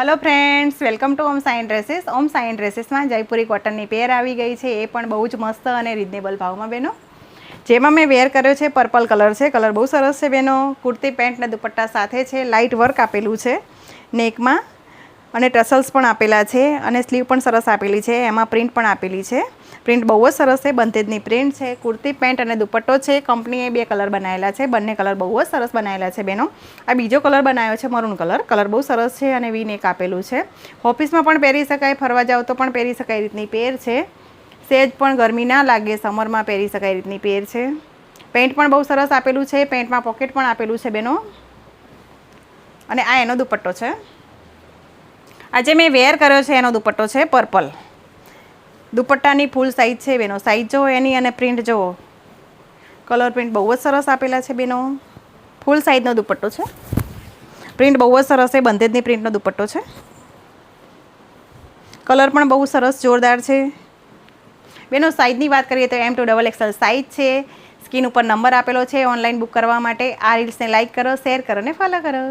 Hello friends, welcome to Om sign dresses. Om sign dresses में Jaipuri cotton पेर आई गई है। ये पण बहु ज मस्त और रिजनेबल भाव में बहनों। जेमा मैं वेर कर्यो छे पर्पल कलर है। कलर बहुत सरस है बहनों। कुर्ती पेंट ने दुपट्टा साथे छे। लाइट वर्क आपेलू है नेक में अने टसल्स पण आपेला छे अने स्लीव पण सरस आपेली छे। एमां प्रिंट पण आपेली छे। प्रिंट बहुत सरस है। बंतेजनी प्रिंट है। कुर्ती पेंट अने दुपट्टो है। कंपनीए बे कलर बनायेला छे। बंने कलर बहुत सरस बनायेला छे बहनों। आ बीजो कलर बनाव्यो छे मरून कलर। कलर बहुत सरस है अने वी नेक आपेलू छे। ऑफिस में पण पहेरी शकाय, फरवा जाओ तो पण पहेरी शकाय रीतनी पेर छे। सेज पण गरमी ना लागे, समर में पहेरी शकाय रीतनी पेर छे। पेंट पण बहुत सरस आपेलू छे। पेंट में पॉकेट पण आपेलू छे बहनों। अने आ एनो दुपट्टो छे। आज मैं वेर कर्यो छे एनो दुपट्टो है पर्पल। दुपट्टानी फूल साइज है बहनों। साइज जो एनी अने प्रिंट जो कलर प्रिंट बहुत सरस आपेला है बहनों। फूल साइज नो दुपट्टो है। प्रिंट बहुत सरस है। बंधेजनी प्रिंट नो दुपट्टो है। कलर पण बहुत सरस जोरदार है बहनों। साइजनी बात करिए तो M to XXL साइज है। स्क्रीन पर नंबर आपेलो है ऑनलाइन बुक करवा माटे। आ रील्स ने लाइक करो, शेर करो ने फॉलो करो।